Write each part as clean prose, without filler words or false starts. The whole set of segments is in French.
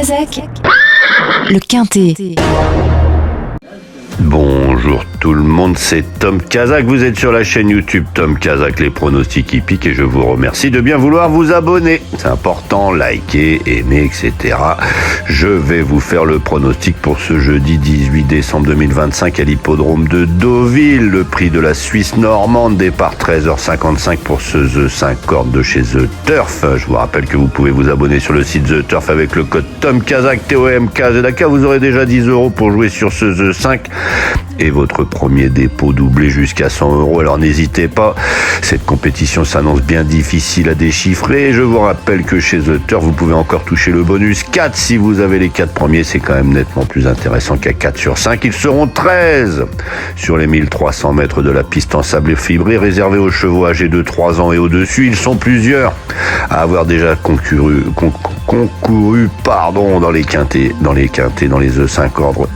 Kazakh, le Quintet. Bonjour tout le monde, c'est Tom Kazakh, vous êtes sur la chaîne YouTube Tom Kazakh, les pronostics hippiques, et je vous remercie de bien vouloir vous abonner. C'est important, liker, aimer, etc. Je vais vous faire le pronostic pour ce jeudi 18 décembre 2025 à l'hippodrome de Deauville. Le prix de la Suisse normande, départ 13h55 pour ce The 5 cordes de chez The Turf. Je vous rappelle que vous pouvez vous abonner sur le site The Turf avec le code Tom Kazakh, TOMKZK. Vous aurez déjà 10 € pour jouer sur ce The 5. Et votre premier dépôt doublé jusqu'à 100 €. Alors n'hésitez pas, cette compétition s'annonce bien difficile à déchiffrer. Je vous rappelle que chez The Turf, vous pouvez encore toucher le bonus 4 si vous avez les 4 premiers. C'est quand même nettement plus intéressant qu'à 4 sur 5. Ils seront 13 sur les 1300 mètres de la piste en sable fibré, réservée aux chevaux âgés de 3 ans et au-dessus. Ils sont plusieurs à avoir déjà concouru dans les quintés, dans les The 5 ordres.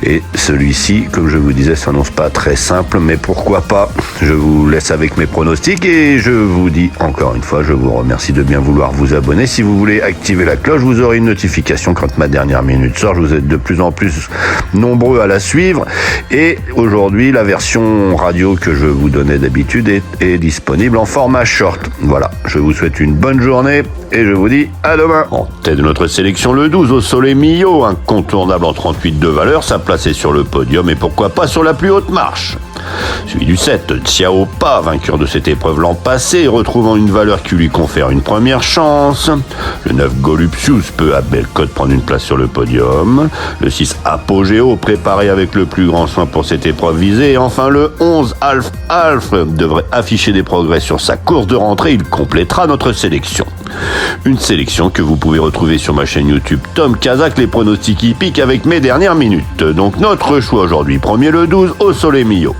Et celui-ci, comme je vous disais, s'annonce pas très simple, mais pourquoi pas. Je vous laisse avec mes pronostics et je vous dis encore une fois, je vous remercie de bien vouloir vous abonner. Si vous voulez activer la cloche, vous aurez une notification quand ma dernière minute sort. Vous êtes de plus en plus nombreux à la suivre. Et aujourd'hui, la version radio que je vous donnais d'habitude est disponible en format short. Voilà, je vous souhaite une bonne journée et je vous dis à demain. En tête de notre sélection, le 12 au Soleil Millau, incontournable en 38 de valeur, sa place est sur le podium et pourquoi pas sur la plus haute marche. Celui du 7, Xiao Pa, vainqueur de cette épreuve l'an passé, retrouvant une valeur qui lui confère une première chance. Le 9, Golupsius peut à belle cote prendre une place sur le podium. Le 6, Apogeo, préparé avec le plus grand soin pour cette épreuve visée. Et enfin le 11, Alf devrait afficher des progrès sur sa course de rentrée. Il complétera notre sélection. Une sélection que vous pouvez retrouver sur ma chaîne YouTube Tom Kazakh, les pronostics hippiques avec mes dernières minutes. Donc notre choix aujourd'hui, premier le 12 au Soleil Millau.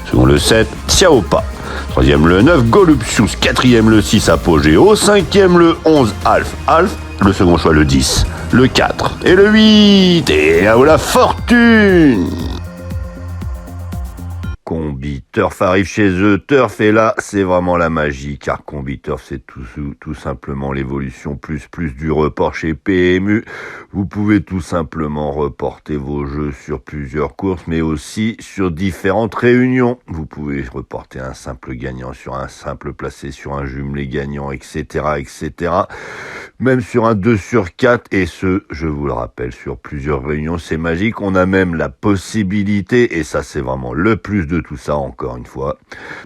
Second le 7, Xiao Pa. Troisième le 9, Golupsius. Quatrième le 6, Apogeo. Cinquième le 11, Alf. Le second choix le 10, le 4 et le 8. Et à vous la fortune! Combi Turf arrive chez The Turf et là c'est vraiment la magie car Combi Turf c'est tout simplement l'évolution plus du report chez PMU. Vous pouvez tout simplement reporter vos jeux sur plusieurs courses mais aussi sur différentes réunions. Vous pouvez reporter un simple gagnant sur un simple placé, sur un jumelé gagnant, etc. Même sur un 2 sur 4 et ce, je vous le rappelle, sur plusieurs réunions, c'est magique. On a même la possibilité, et ça c'est vraiment le plus de tout ça encore une fois.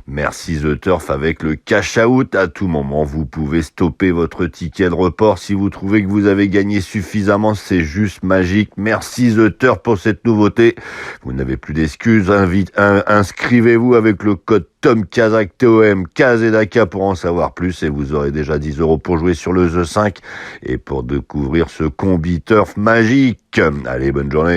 Merci The Turf avec le cash out. À tout moment, vous pouvez stopper votre ticket de report si vous trouvez que vous avez gagné suffisamment. C'est juste magique. Merci The Turf pour cette nouveauté. Vous n'avez plus d'excuses. Inscrivez-vous avec le code Tom Kazakh, TOMKZK pour en savoir plus et vous aurez déjà 10 € pour jouer sur le The 5 et pour découvrir ce Combi Turf magique. Allez, bonne journée.